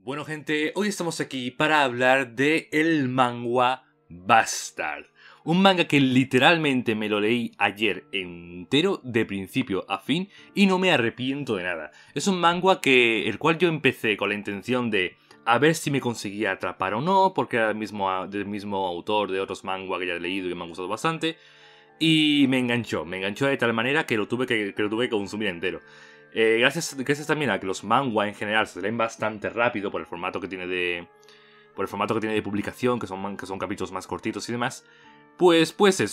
Bueno gente, hoy estamos aquí para hablar de el manga Bastard. Un manga que literalmente me lo leí ayer entero, de principio a fin, y no me arrepiento de nada. Es un manga el cual yo empecé con la intención de a ver si me conseguía atrapar o no, porque era del mismo autor de otros mangas que ya he leído y que me han gustado bastante. Y me enganchó de tal manera que lo tuve que consumir entero. Gracias también a que los manga en general se leen bastante rápido por el formato que tiene de publicación, que son capítulos más cortitos y demás. Esa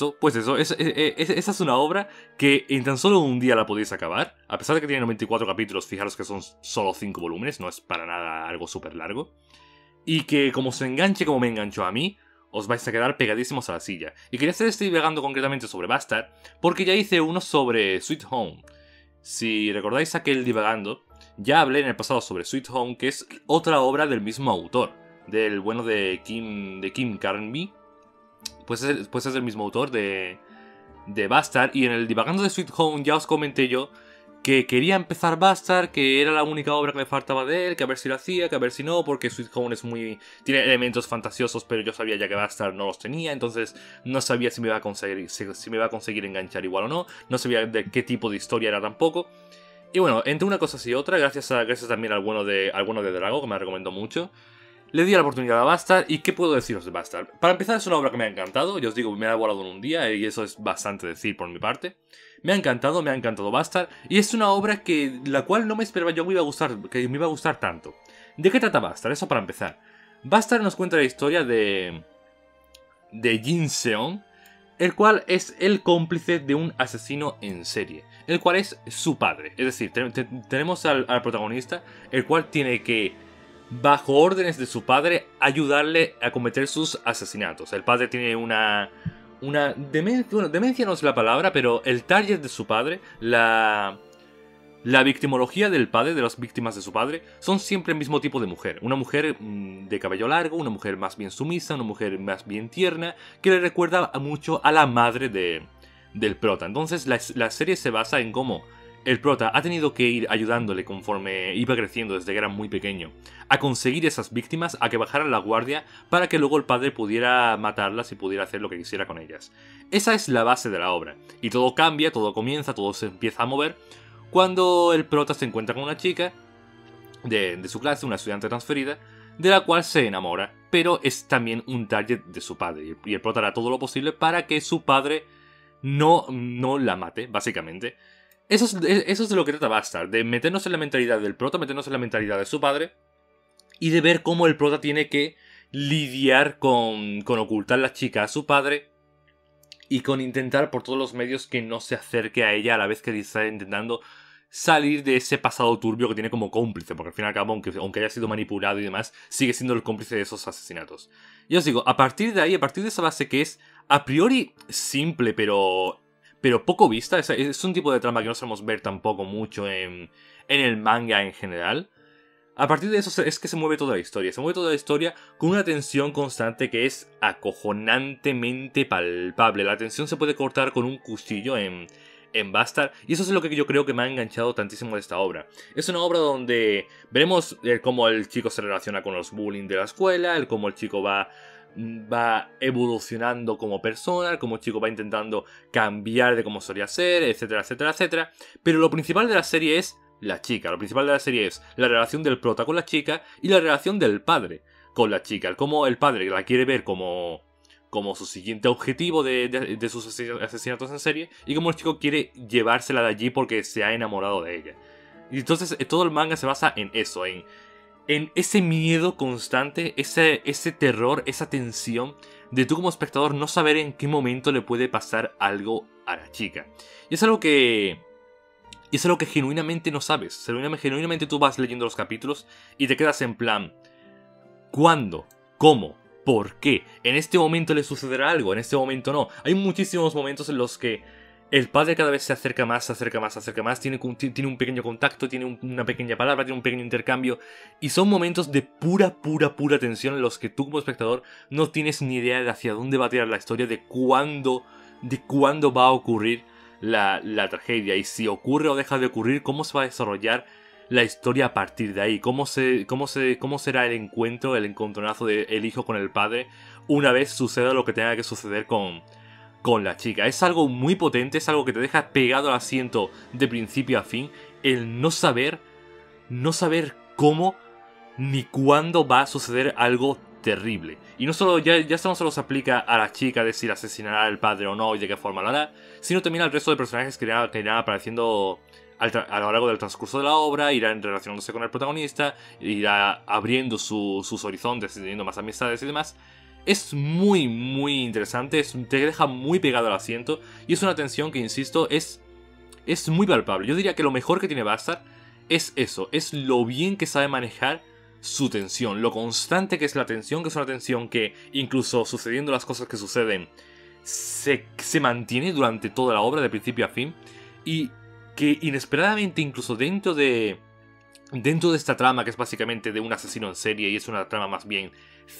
es una obra que en tan solo un día la podéis acabar. A pesar de que tiene 94 capítulos, fijaros que son solo 5 volúmenes, no es para nada algo súper largo. Y que como se enganche como me enganchó a mí, os vais a quedar pegadísimos a la silla. Y quería estar divagando concretamente sobre Bastard, porque ya hice uno sobre Sweet Home. Si recordáis aquel divagando, ya hablé en el pasado sobre Sweet Home, que es otra obra del mismo autor, del bueno de Kim Carnby. Pues es el mismo autor de Bastard, y en el divagando de Sweet Home ya os comenté yo que quería empezar Bastard, que era la única obra que me faltaba de él, que a ver si lo hacía, que a ver si no, porque Sweet Home tiene elementos fantasiosos, pero yo sabía ya que Bastard no los tenía, entonces no sabía si me iba a conseguir enganchar igual o no, no sabía de qué tipo de historia era tampoco. Y bueno, entre una cosa y otra, gracias también al bueno de Drago, que me recomendó mucho, le di la oportunidad a Bastard. ¿Y qué puedo deciros de Bastard? Para empezar, es una obra que me ha encantado. Yo os digo, me ha volado en un día y eso es bastante decir por mi parte. Me ha encantado Bastard. Y es una obra la cual no me esperaba yo que me iba a gustar tanto. ¿De qué trata Bastard? Eso para empezar. Bastard nos cuenta la historia de Jin Seon, el cual es el cómplice de un asesino en serie, el cual es su padre. Es decir, tenemos al protagonista, el cual tiene que, bajo órdenes de su padre, ayudarle a cometer sus asesinatos. El padre tiene una demencia, bueno, demencia no es la palabra, pero el target de su padre, la victimología del padre, de las víctimas de su padre, son siempre el mismo tipo de mujer. Una mujer de cabello largo, una mujer más bien sumisa, una mujer más bien tierna, que le recuerda mucho a la madre del prota. Entonces la serie se basa en cómo el prota ha tenido que ir ayudándole conforme iba creciendo desde que era muy pequeño a conseguir esas víctimas, a que bajaran la guardia para que luego el padre pudiera matarlas y pudiera hacer lo que quisiera con ellas. Esa es la base de la obra. Y todo cambia, todo comienza, todo se empieza a mover cuando el prota se encuentra con una chica de su clase, una estudiante transferida, de la cual se enamora, pero es también un target de su padre. Y el prota hará todo lo posible para que su padre no la mate, básicamente. Eso es de lo que trata Bastard, de meternos en la mentalidad del prota, meternos en la mentalidad de su padre, y de ver cómo el prota tiene que lidiar con ocultar la chica a su padre, y con intentar por todos los medios que no se acerque a ella, a la vez que está intentando salir de ese pasado turbio que tiene como cómplice, porque al fin y al cabo, aunque haya sido manipulado y demás, sigue siendo el cómplice de esos asesinatos. Y os digo, a partir de ahí, a partir de esa base que es a priori simple, pero poco vista, es un tipo de trama que no sabemos ver tampoco mucho en el manga en general. A partir de eso es que se mueve toda la historia. Se mueve toda la historia con una tensión constante que es acojonantemente palpable. La tensión se puede cortar con un cuchillo en Bastard. Y eso es lo que yo creo que me ha enganchado tantísimo de esta obra. Es una obra donde veremos cómo el chico se relaciona con los bullying de la escuela, cómo el chico va evolucionando como persona, cómo el chico va intentando cambiar de cómo solía ser, etcétera, etcétera, etcétera. Pero lo principal de la serie es la chica. Lo principal de la serie es la relación del prota con la chica y la relación del padre con la chica. Cómo el padre la quiere ver como su siguiente objetivo de sus asesinatos en serie, y cómo el chico quiere llevársela de allí porque se ha enamorado de ella. Y entonces todo el manga se basa en eso, en ese miedo constante, ese terror, esa tensión de tú como espectador no saber en qué momento le puede pasar algo a la chica. Y es algo que genuinamente no sabes. Genuinamente tú vas leyendo los capítulos y te quedas en plan, ¿cuándo? ¿Cómo? ¿Por qué? ¿En este momento le sucederá algo? ¿En este momento no? Hay muchísimos momentos en los que el padre cada vez se acerca más, tiene un pequeño contacto, tiene una pequeña palabra, tiene un pequeño intercambio, y son momentos de pura tensión en los que tú como espectador no tienes ni idea de hacia dónde va a tirar la historia, de cuándo va a ocurrir la tragedia, y si ocurre o deja de ocurrir, cómo se va a desarrollar la historia a partir de ahí. Cómo será el encuentro, el encontronazo del hijo con el padre una vez suceda lo que tenga que suceder con la chica. Es algo muy potente, es algo que te deja pegado al asiento de principio a fin. El no saber cómo ni cuándo va a suceder algo terrible. Y no solo, ya esto no solo se aplica a la chica de si la asesinará el padre o no y de qué forma lo hará, sino también al resto de personajes que irán apareciendo a lo largo del transcurso de la obra, irán relacionándose con el protagonista, irá abriendo sus horizontes, teniendo más amistades y demás. Es muy, muy interesante, te deja muy pegado al asiento y es una tensión que, insisto, es muy palpable. Yo diría que lo mejor que tiene Bastard es eso, es lo bien que sabe manejar su tensión, lo constante que es la tensión, que es una tensión que, incluso sucediendo las cosas que suceden, se mantiene durante toda la obra, de principio a fin, y que inesperadamente, incluso dentro de esta trama, que es básicamente de un asesino en serie, y es una trama más bien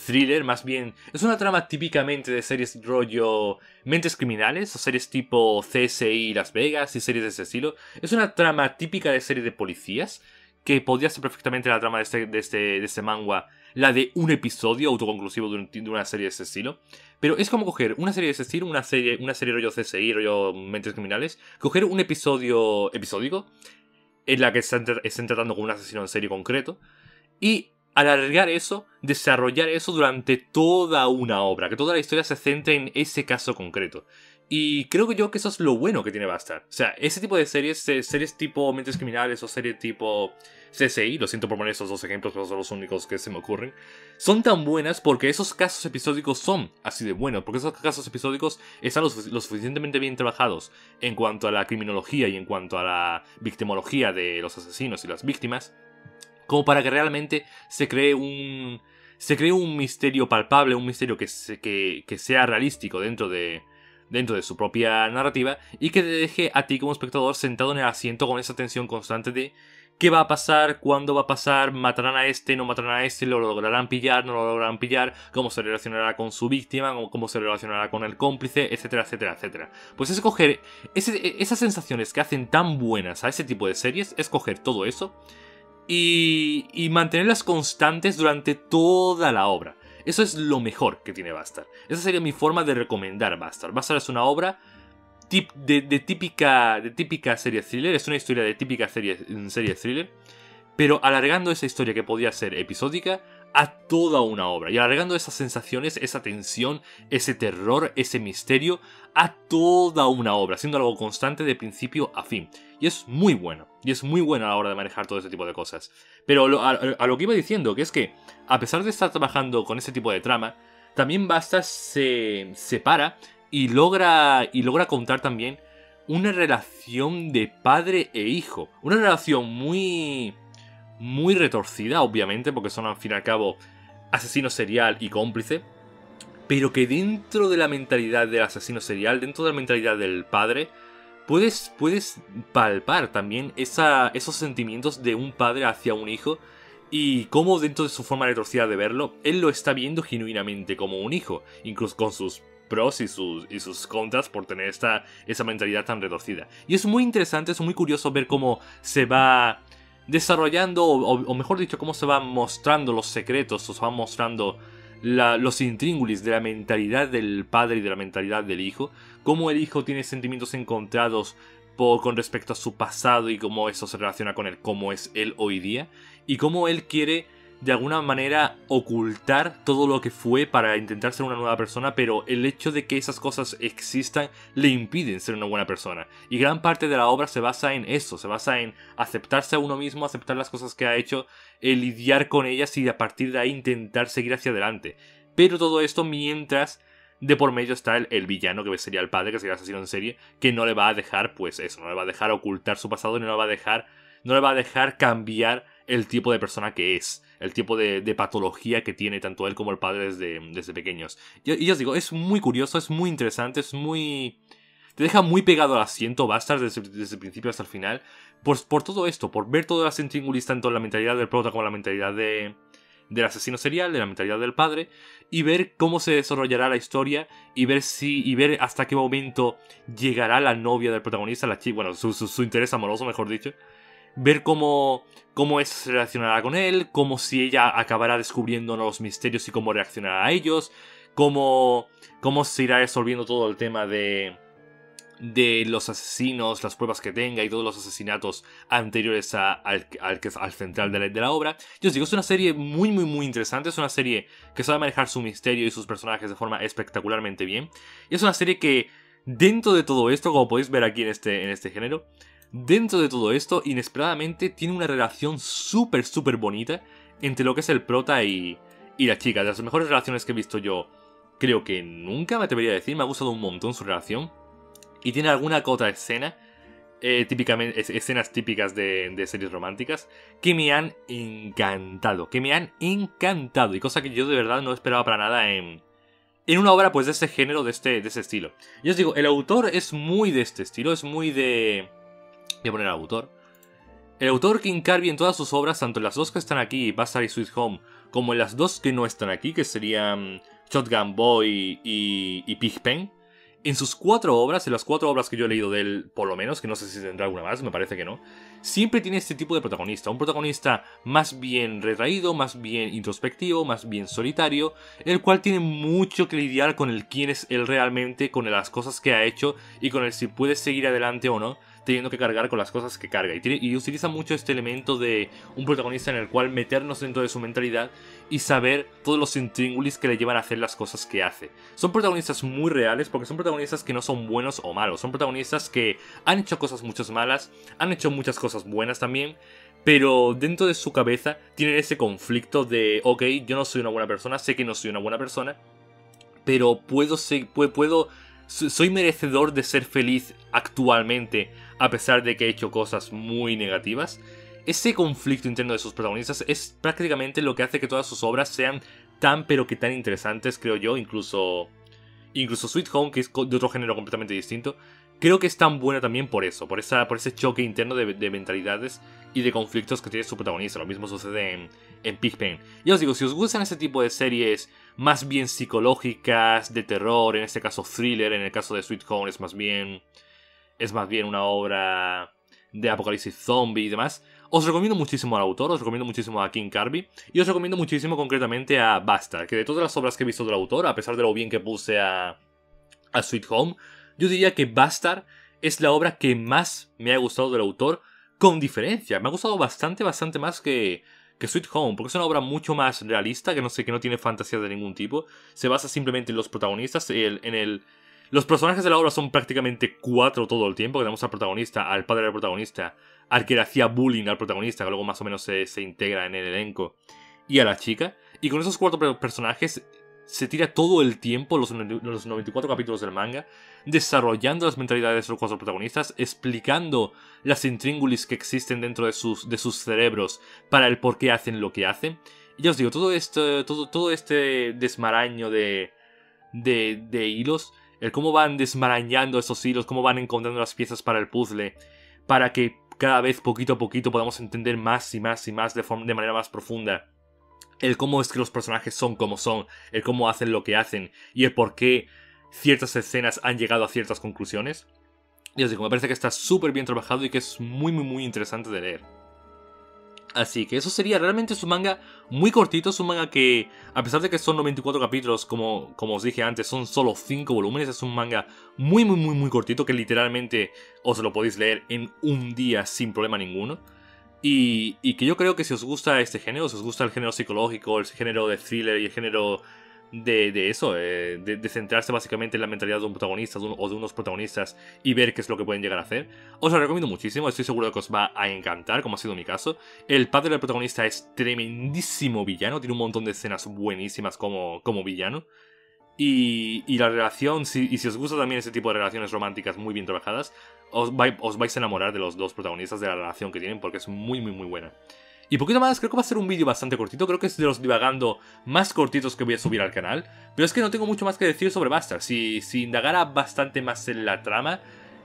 thriller, más bien... Es una trama típicamente de series rollo Mentes Criminales, o series tipo CSI Las Vegas y series de ese estilo. Es una trama típica de serie de policías, que podría ser perfectamente la trama de este manga, la de un episodio autoconclusivo de una serie de ese estilo. Pero es como coger una serie de ese estilo, una serie rollo CSI, rollo Mentes Criminales, coger un episodio episódico, en la que están tratando con un asesino en serie concreto, y alargar eso, desarrollar eso durante toda una obra, que toda la historia se centre en ese caso concreto. Y creo que eso es lo bueno que tiene Bastard. O sea, ese tipo de series tipo Mentes Criminales o series tipo CSI, lo siento por poner esos dos ejemplos, pero son los únicos que se me ocurren, son tan buenas porque esos casos episódicos son así de buenos, porque esos casos episódicos están lo suficientemente bien trabajados en cuanto a la criminología y en cuanto a la victimología de los asesinos y las víctimas, como para que realmente se cree un misterio palpable, un misterio que sea realístico dentro de su propia narrativa, y que te deje a ti como espectador sentado en el asiento con esa tensión constante de qué va a pasar, cuándo va a pasar, matarán a este, no matarán a este, lo lograrán pillar, no lo lograrán pillar, cómo se relacionará con su víctima, cómo se relacionará con el cómplice, etcétera, etcétera, etcétera. Pues es coger esas sensaciones que hacen tan buenas a ese tipo de series, es coger todo eso y mantenerlas constantes durante toda la obra. Eso es lo mejor que tiene Bastard. Esa sería mi forma de recomendar Bastard. Bastard es una obra de típica serie thriller, es una historia de típica serie thriller, pero alargando esa historia que podía ser episódica a toda una obra, y alargando esas sensaciones, esa tensión, ese terror, ese misterio a toda una obra, siendo algo constante de principio a fin. Y es muy bueno, a la hora de manejar todo ese tipo de cosas. Pero a lo que iba diciendo, que es que, a pesar de estar trabajando con ese tipo de trama, también Bastard se separa y logra contar también una relación de padre e hijo. Una relación muy retorcida, obviamente, porque son al fin y al cabo asesino serial y cómplice, pero que dentro de la mentalidad del asesino serial, dentro de la mentalidad del padre, puedes palpar también esos sentimientos de un padre hacia un hijo, y cómo dentro de su forma retorcida de verlo, él lo está viendo genuinamente como un hijo, incluso con sus pros y sus contras por tener esa mentalidad tan retorcida. Y es muy interesante, es muy curioso ver cómo se va desarrollando, o mejor dicho, cómo se van mostrando los secretos, o se van mostrando los intríngulis de la mentalidad del padre y de la mentalidad del hijo, cómo el hijo tiene sentimientos encontrados con respecto a su pasado y cómo eso se relaciona con él, cómo es él hoy día, y cómo él quiere de alguna manera ocultar todo lo que fue para intentar ser una nueva persona, pero el hecho de que esas cosas existan le impiden ser una buena persona. Y gran parte de la obra se basa en eso, se basa en aceptarse a uno mismo, aceptar las cosas que ha hecho, lidiar con ellas y a partir de ahí intentar seguir hacia adelante. Pero todo esto mientras de por medio está el villano, que sería el padre, que sería el asesino en serie, que no le va a dejar, pues eso, no le va a dejar ocultar su pasado, no le va a dejar cambiar el tipo de persona que es, el tipo de patología que tiene tanto él como el padre desde pequeños. Y os digo, es muy curioso, es muy interesante, te deja muy pegado al asiento Bastard desde el principio hasta el final, por todo esto, por ver todas las intríngulis, tanto en la mentalidad del prota como en la mentalidad del asesino serial, de la mentalidad del padre, y ver cómo se desarrollará la historia, y ver hasta qué momento llegará la novia del protagonista, la chica, bueno, su interés amoroso, mejor dicho, ver cómo se relacionará con él, cómo si ella acabará descubriendo los misterios y cómo reaccionará a ellos, cómo se irá resolviendo todo el tema de los asesinos, las pruebas que tenga y todos los asesinatos anteriores al central de la obra. Yo os digo, es una serie muy muy muy interesante, es una serie que sabe manejar su misterio y sus personajes de forma espectacularmente bien, y es una serie que dentro de todo esto, como podéis ver aquí en este género, dentro de todo esto, inesperadamente tiene una relación súper súper bonita entre lo que es el prota y la chica. De las mejores relaciones que he visto yo, creo que nunca, me atrevería a decir. Me ha gustado un montón su relación. Y tiene alguna que otra escena, típicamente, escenas típicas de series románticas, que me han encantado. Y cosa que yo de verdad no esperaba para nada en una obra pues de este género, de ese estilo. Y os digo, el autor es muy de este estilo, es muy de... Voy a poner al autor. El autor King Kirby en todas sus obras, tanto en las dos que están aquí, Bastard y Sweet Home, como en las dos que no están aquí, que serían Shotgun Boy y Pigpen, en sus 4 obras, en las 4 obras que yo he leído de él, por lo menos, que no sé si tendrá alguna más, me parece que no, siempre tiene este tipo de protagonista. Un protagonista más bien retraído, más bien introspectivo, más bien solitario, el cual tiene mucho que lidiar con el quién es él realmente, con las cosas que ha hecho y con el si puede seguir adelante o no, teniendo que cargar con las cosas que carga. Y utiliza mucho este elemento de un protagonista en el cual meternos dentro de su mentalidad y saber todos los intríngulis que le llevan a hacer las cosas que hace. Son protagonistas muy reales porque son protagonistas que no son buenos o malos. Son protagonistas que han hecho cosas muchas malas, han hecho muchas cosas buenas también, pero dentro de su cabeza tienen ese conflicto de, ok, yo no soy una buena persona, sé que no soy una buena persona, pero soy merecedor de ser feliz actualmente, a pesar de que he hecho cosas muy negativas. Ese conflicto interno de sus protagonistas es prácticamente lo que hace que todas sus obras sean tan pero que tan interesantes, creo yo. Incluso Sweet Home, que es de otro género completamente distinto, creo que es tan buena también por eso, por ese choque interno de mentalidades y de conflictos que tiene su protagonista. Lo mismo sucede en Pigpen. Ya os digo, si os gustan ese tipo de series más bien psicológicas, de terror, en este caso thriller, en el caso de Sweet Home es más bien una obra de apocalipsis zombie y demás, os recomiendo muchísimo al autor, os recomiendo muchísimo a King Kirby, y os recomiendo muchísimo concretamente a Bastard, que de todas las obras que he visto del autor, a pesar de lo bien que puse a Sweet Home, yo diría que Bastard es la obra que más me ha gustado del autor, con diferencia. Me ha gustado bastante más que Sweet Home, porque es una obra mucho más realista, que no tiene fantasía de ningún tipo. Se basa simplemente en los protagonistas, los personajes de la obra son prácticamente 4 todo el tiempo. Tenemos al protagonista, al padre del protagonista, al que le hacía bullying al protagonista, que luego más o menos se integra en el elenco, y a la chica. Y con esos 4 personajes se tira todo el tiempo, los 94 capítulos del manga, desarrollando las mentalidades de los 4 protagonistas, explicando las intríngulis que existen dentro de sus cerebros para el por qué hacen lo que hacen. Y ya os digo, todo este desmaraño de hilos, el cómo van desmarañando esos hilos, cómo van encontrando las piezas para el puzzle, para que cada vez poquito a poquito podamos entender más y más y más de manera más profunda el cómo es que los personajes son como son, el cómo hacen lo que hacen y el por qué ciertas escenas han llegado a ciertas conclusiones. Y os digo, me parece que está súper bien trabajado y que es muy muy muy interesante de leer. Así que eso sería, realmente es un manga muy cortito, es un manga que, a pesar de que son 94 capítulos, como os dije antes, son solo 5 volúmenes, es un manga muy muy muy muy cortito que literalmente os lo podéis leer en un día sin problema ninguno. Y que yo creo que si os gusta este género, si os gusta el género psicológico, el género de thriller y el género de centrarse básicamente en la mentalidad de un protagonista o de unos protagonistas y ver qué es lo que pueden llegar a hacer, os lo recomiendo muchísimo, estoy seguro de que os va a encantar, como ha sido mi caso. El padre del protagonista es tremendísimo villano, tiene un montón de escenas buenísimas como villano. Y la relación, si os gusta también ese tipo de relaciones románticas muy bien trabajadas, os vais a enamorar de los 2 protagonistas, de la relación que tienen, porque es muy muy muy buena. Y poquito más, creo que va a ser un vídeo bastante cortito, creo que es de los divagando más cortitos que voy a subir al canal, pero es que no tengo mucho más que decir sobre Bastard. Si indagara bastante más en la trama,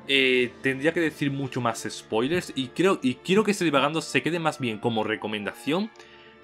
tendría que decir mucho más spoilers, y quiero que este divagando se quede más bien como recomendación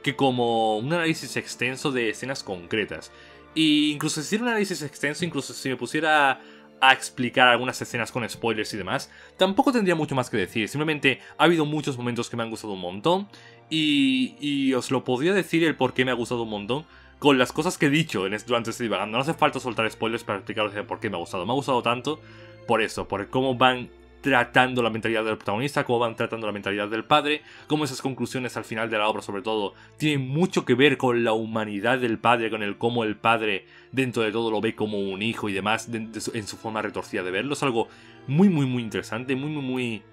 que como un análisis extenso de escenas concretas. Y incluso si hiciera un análisis extenso, incluso si me pusiera a explicar algunas escenas con spoilers y demás, tampoco tendría mucho más que decir. Simplemente ha habido muchos momentos que me han gustado un montón y os lo podría decir el por qué me ha gustado un montón con las cosas que he dicho durante este divagando. No hace falta soltar spoilers para explicaros el por qué me ha gustado. Me ha gustado tanto por eso, por cómo van tratando la mentalidad del protagonista, cómo van tratando la mentalidad del padre, cómo esas conclusiones al final de la obra sobre todo tienen mucho que ver con la humanidad del padre, con el cómo el padre dentro de todo lo ve como un hijo y demás en su forma retorcida de verlo. Es algo muy interesante, muy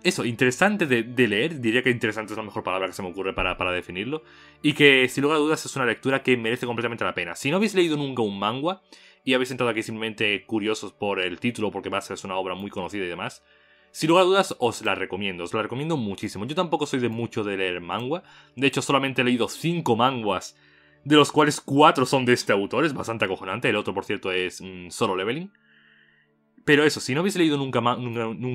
eso, interesante de leer. Diría que interesante es la mejor palabra que se me ocurre para definirlo, y que sin lugar a dudas es una lectura que merece completamente la pena. Si no habéis leído nunca un manga y habéis entrado aquí simplemente curiosos por el título, porque va a ser una obra muy conocida y demás, sin lugar a dudas os la recomiendo muchísimo. Yo tampoco soy de mucho de leer manga, de hecho solamente he leído 5 manguas, de los cuales 4 son de este autor, es bastante acojonante. El otro, por cierto, es Solo Leveling. Pero eso, si no habéis leído nunca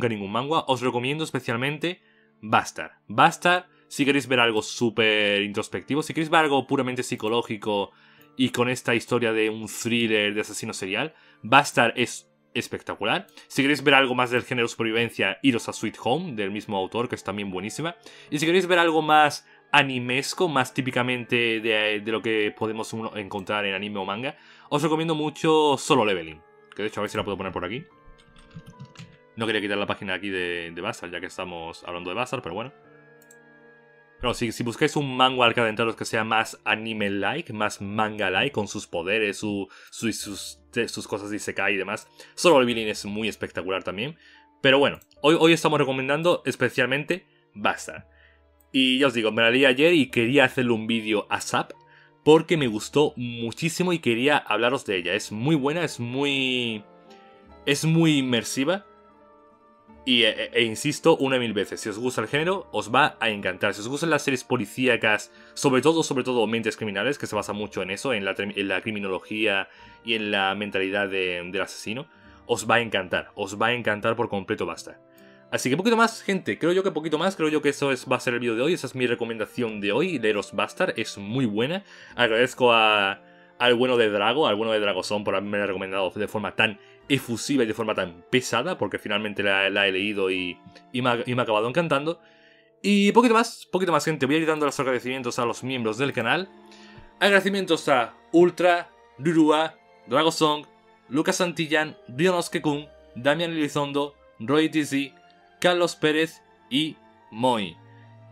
ningún manga, os recomiendo especialmente Bastard. Bastard, si queréis ver algo súper introspectivo, si queréis ver algo puramente psicológico y con esta historia de un thriller de asesino serial, Bastard es espectacular. Si queréis ver algo más del género supervivencia, iros a Sweet Home, del mismo autor, que es también buenísima. Y si queréis ver algo más animesco, más típicamente de lo que podemos encontrar en anime o manga, os recomiendo mucho Solo Leveling, que de hecho a ver si la puedo poner por aquí. No quería quitar la página aquí de Bastard, ya que estamos hablando de Bastard, pero bueno. Pero si buscáis un manga al que adentraros que sea más anime-like, más manga-like, con sus poderes, sus cosas de isekai y demás, Solo Leveling es muy espectacular también. Pero bueno, hoy estamos recomendando especialmente Bastard. Y ya os digo, me la leí ayer y quería hacerle un vídeo a SAP porque me gustó muchísimo y quería hablaros de ella. Es muy buena, es muy inmersiva. E insisto una y mil veces, si os gusta el género, os va a encantar. Si os gustan las series policíacas, sobre todo Mentes Criminales, que se basa mucho en eso, en la criminología y en la mentalidad del asesino, os va a encantar por completo Bastard. Así que poquito más, gente, creo yo que eso va a ser el vídeo de hoy. Esa es mi recomendación de hoy, leeros Bastard, es muy buena. Agradezco al bueno de Dragoson por haberme recomendado de forma tan efusiva y de forma tan pesada, porque finalmente la he leído y me ha acabado encantando. Y poquito más, gente, voy a ir dando los agradecimientos a los miembros del canal. Agradecimientos a Ultra, Rurua, Dragosong, Lucas Santillán, Rionosuke-kun, Damián Elizondo, Roy TZ, Carlos Pérez y Moi.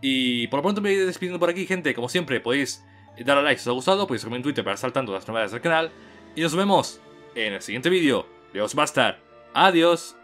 Y por lo pronto me voy despidiendo por aquí, gente. Como siempre, podéis darle a like si os ha gustado, podéis seguirme en Twitter para estar al tanto de las novedades del canal. Y nos vemos en el siguiente vídeo. Dios Bastard. Adiós.